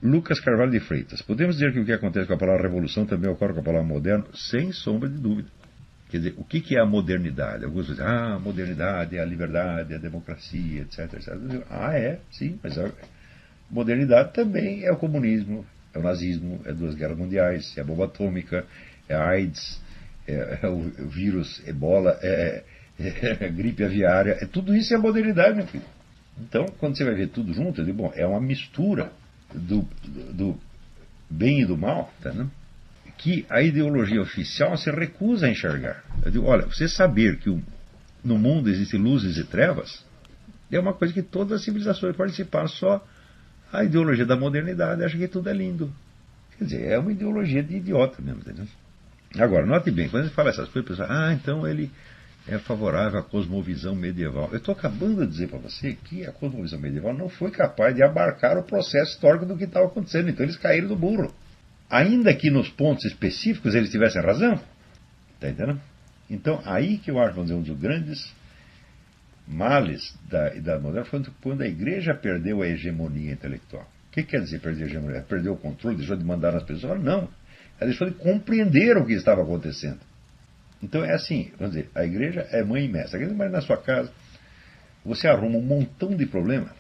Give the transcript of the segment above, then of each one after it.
Lucas Carvalho de Freitas. Podemos dizer que o que acontece com a palavra revolução também ocorre com a palavra moderno? Sem sombra de dúvida. Quer dizer, o que é a modernidade? Alguns dizem, a modernidade é a liberdade, é a democracia, etc, etc. Sim, mas a modernidade também é o comunismo, é o nazismo, é 2 guerras mundiais, é a bomba atômica, é a AIDS, é o vírus Ebola, é a gripe aviária, tudo isso é a modernidade, meu filho. Então, quando você vai ver tudo junto, eu digo, bom, é uma mistura do bem e do mal, tá, né? Que a ideologia oficial se recusa a enxergar. Eu digo, olha, você saber que no mundo existem luzes e trevas é uma coisa que todas as civilizações participaram, só a ideologia da modernidade acha que tudo é lindo. Quer dizer, é uma ideologia de idiota mesmo, entendeu? Agora, note bem, quando a gente fala essas coisas, a pessoa, então ele é favorável à cosmovisão medieval. Eu estou acabando de dizer para você que a cosmovisão medieval não foi capaz de abarcar o processo histórico do que estava acontecendo, então eles caíram do burro. Ainda que nos pontos específicos eles tivessem razão. Está entendendo? Então, aí que eu acho, vamos dizer, um dos grandes males da Idade Moderna foi quando a Igreja perdeu a hegemonia intelectual. O que quer dizer perder a hegemonia? Ela perdeu o controle, deixou de mandar nas pessoas? Não. Ela deixou de compreender o que estava acontecendo. Então é assim, vamos dizer, a Igreja é mãe e mestra. Mas na sua casa, você arruma um montão de problema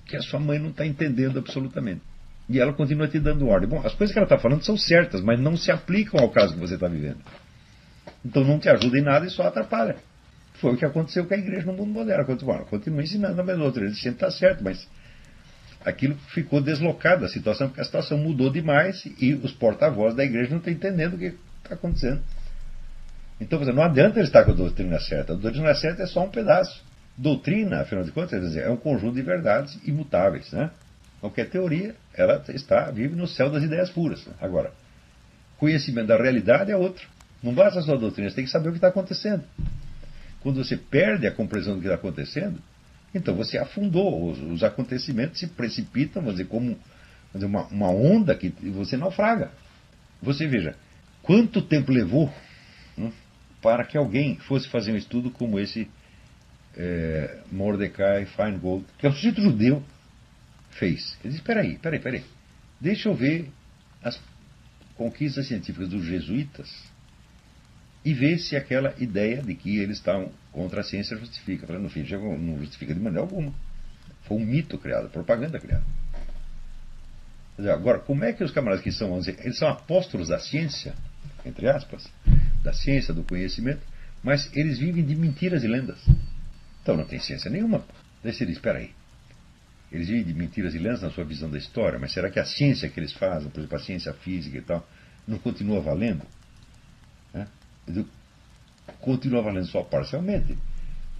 que a sua mãe não está entendendo absolutamente. E ela continua te dando ordem. Bom, as coisas que ela está falando são certas, mas não se aplicam ao caso que você está vivendo. Então não te ajuda em nada e só atrapalha. Foi o que aconteceu com a Igreja no mundo moderno. Continua ensinando a mesma outra. Ele sempre está certo, mas aquilo ficou deslocado da situação, porque a situação mudou demais e os porta-vozes da Igreja não estão entendendo o que está acontecendo. Então, não adianta ele estar com a doutrina certa. A doutrina certa é só um pedaço. Doutrina, afinal de contas, é um conjunto de verdades imutáveis, né? Qualquer teoria, ela vive no céu das ideias puras. Agora, conhecimento da realidade é outro. Não basta só a doutrina, você tem que saber o que está acontecendo. Quando você perde a compreensão do que está acontecendo, então você afundou. Os acontecimentos se precipitam, vamos dizer, como uma onda que você naufraga. Você veja, quanto tempo levou para que alguém fosse fazer um estudo como esse Mordecai Feingold, que é um sujeito judeu, fez. Ele disse, peraí, deixa eu ver as conquistas científicas dos jesuítas e ver se aquela ideia de que eles estavam contra a ciência justifica. No fim, não justifica de maneira alguma. Foi um mito criado, propaganda criada. Agora, como é que os camaradas que são, vamos dizer, eles são apóstolos da ciência, entre aspas, da ciência, do conhecimento, mas eles vivem de mentiras e lendas. Então não tem ciência nenhuma. Daí você diz, espera aí, eles vivem de mentiras e lendas na sua visão da história, mas será que a ciência que eles fazem, por exemplo, a ciência física e tal, não continua valendo? Continua valendo só parcialmente,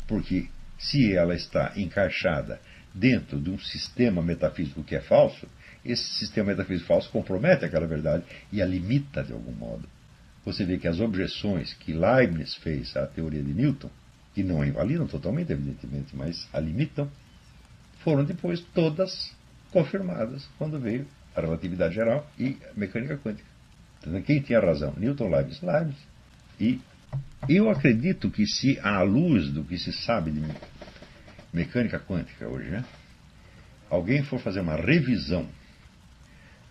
porque se ela está encaixada dentro de um sistema metafísico que é falso, esse sistema metafísico falso compromete aquela verdade e a limita de algum modo. Você vê que as objeções que Leibniz fez à teoria de Newton, que não a invalidam totalmente, evidentemente, mas a limitam, foram depois todas confirmadas quando veio a relatividade geral e a mecânica quântica. Então, quem tinha razão? Newton, Leibniz. E eu acredito que se à luz do que se sabe de mecânica quântica hoje, alguém for fazer uma revisão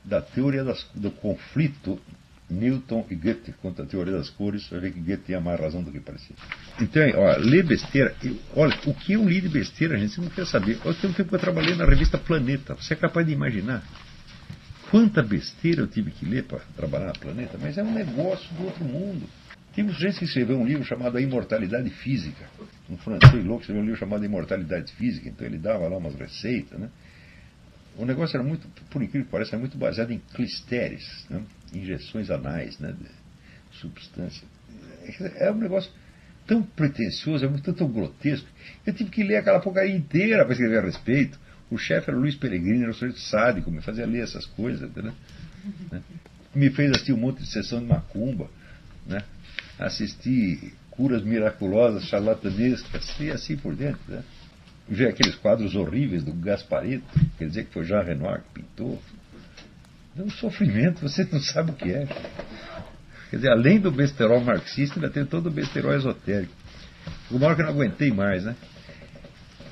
da teoria do conflito Newton e Goethe contra a teoria das cores, vai ver que Goethe tinha mais razão do que parecia. Então, ler besteira. Olha, o que eu li de besteira, gente, você não quer saber. Olha, tempo que eu trabalhei na revista Planeta. Você é capaz de imaginar quanta besteira eu tive que ler para trabalhar na Planeta? Mas é um negócio do outro mundo. Tem um gente que escreveu um livro chamado A Imortalidade Física. Um francês louco escreveu um livro chamado Imortalidade Física. Então ele dava lá umas receitas, né? O negócio era muito, por incrível que pareça, era muito baseado em clisteres, injeções anais, de substância. É um negócio tão pretensioso, tão grotesco. Eu tive que ler aquela porcaria inteira para escrever a respeito. O chefe era o Luiz Pellegrini, era um sujeito sádico, me fazia ler essas coisas, né? Me fez assistir um monte de sessão de macumba, assistir curas miraculosas, charlatanescas, e assim por dentro, ver aqueles quadros horríveis do Gasparetto, quer dizer que foi Jean Renoir que pintou. É um sofrimento, você não sabe o que é. Quer dizer, além do besterol marxista, ainda tem todo o besterol esotérico. Uma hora que eu não aguentei mais,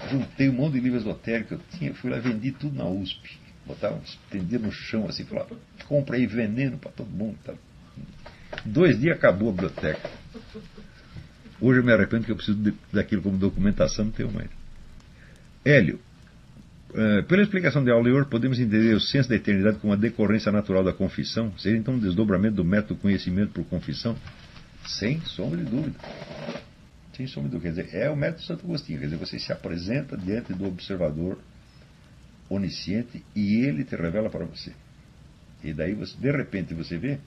juntei um monte de livro esotérico que eu tinha, fui lá, vendi tudo na USP. Botavam, estendiam no chão assim, falavam, comprei veneno para todo mundo. Tá? 2 dias acabou a biblioteca. Hoje eu me arrependo que eu preciso daquilo como documentação, não tenho mais. Hélio, pela explicação de Aulior, podemos entender o senso da eternidade como uma decorrência natural da confissão? Seria então um desdobramento do método conhecimento por confissão? Sem sombra de dúvida. Sem sombra de dúvida. Quer dizer, é o método Santo Agostinho. Quer dizer, você se apresenta diante do observador onisciente e ele te revela para você. E daí, de repente, você vê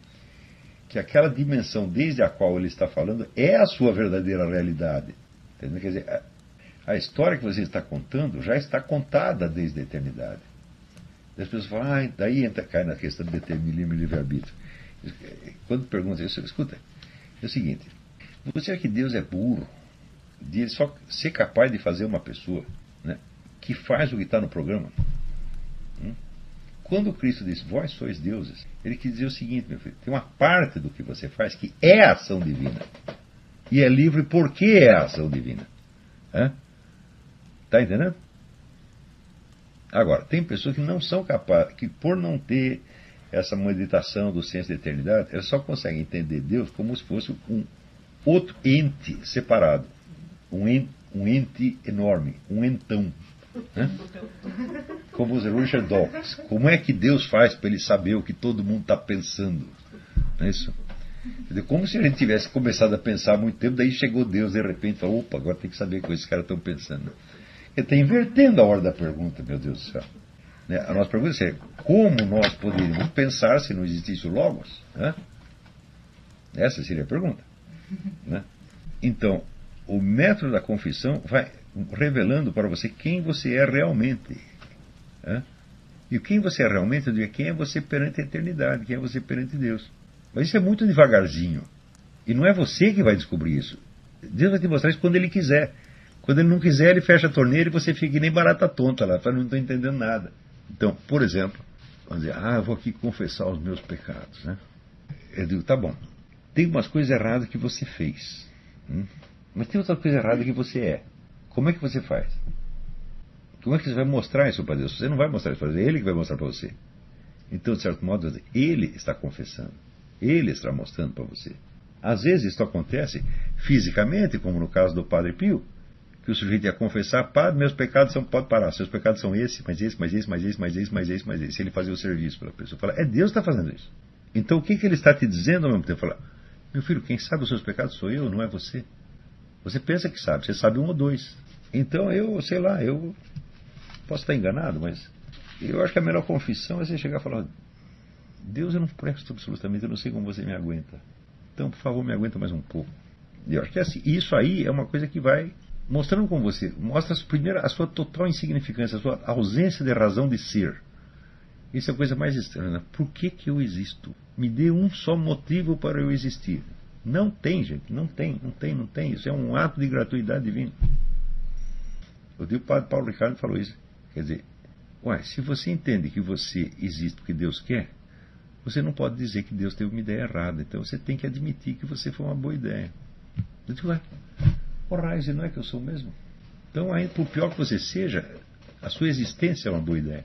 que aquela dimensão desde a qual ele está falando é a sua verdadeira realidade. Entendeu? Quer dizer, a história que você está contando já está contada desde a eternidade. E as pessoas falam, daí cai na questão de determinismo e livre-arbítrio. Quando perguntam isso, escuta, é o seguinte, você acha que Deus é burro de ele só ser capaz de fazer uma pessoa, né, que faz o que está no programa? Quando Cristo disse, vós sois deuses, ele quis dizer o seguinte, meu filho, tem uma parte do que você faz que é a ação divina. E é livre porque é a ação divina. Está entendendo? Agora, tem pessoas que não são capazes, que por não ter essa meditação do senso da eternidade, elas só conseguem entender Deus como se fosse um outro ente separado. Um ente enorme, um então. Como os Richard Dawkins. Como é que Deus faz para ele saber o que todo mundo está pensando? Não é isso? Como se a gente tivesse começado a pensar há muito tempo, daí chegou Deus de repente e falou, opa, agora tem que saber o que esses caras estão pensando. Ele está invertendo a ordem da pergunta, meu Deus do céu. A nossa pergunta é, como nós poderíamos pensar se não existisse o Logos? Essa seria a pergunta. Então, o método da confissão vai revelando para você quem você é realmente. E quem você é realmente, eu digo, quem é você perante a eternidade, quem é você perante Deus. Mas isso é muito devagarzinho. E não é você que vai descobrir isso. Deus vai te mostrar isso quando Ele quiser. Quando Ele não quiser, Ele fecha a torneira e você fica que nem barata tonta lá, não estou entendendo nada. Então, por exemplo, vamos dizer, eu vou aqui confessar os meus pecados. Eu digo, tá bom, tem umas coisas erradas que você fez. Mas tem outra coisa errada que você é. Como é que você faz? Como é que você vai mostrar isso para Deus? Você não vai mostrar isso para Deus, é Ele que vai mostrar para você. Então, de certo modo, Ele está confessando. Ele está mostrando para você. Às vezes isso acontece fisicamente, como no caso do Padre Pio, que o sujeito ia confessar, Padre, meus pecados são, pode parar, seus pecados são esse, mais esse, mais esse, mais esse, mais esse, mais esse, mais esse. Ele fazia o serviço para a pessoa. Fala, Deus que está fazendo isso. Então, o que ele está te dizendo ao mesmo tempo? Fala, meu filho, quem sabe os seus pecados sou eu, não é você. Você pensa que sabe, você sabe 1 ou 2. Então eu, sei lá, eu posso estar enganado, mas eu acho que a melhor confissão é você chegar e falar, Deus, eu não presto absolutamente, eu não sei como você me aguenta. Então, por favor, me aguenta mais um pouco. E eu acho que assim, isso aí é uma coisa que vai mostrando como você, mostra primeiro a sua total insignificância, a sua ausência de razão de ser. Isso é a coisa mais estranha. Por que eu existo? Me dê um só motivo para eu existir. Não tem, gente. Não tem. Isso é um ato de gratuidade divina. O padre Paulo Ricardo falou isso. Quer dizer, se você entende que você existe porque Deus quer, você não pode dizer que Deus teve uma ideia errada. Então você tem que admitir que você foi uma boa ideia. Eu digo, Raiz, não é que eu sou mesmo? Então, por pior que você seja, a sua existência é uma boa ideia.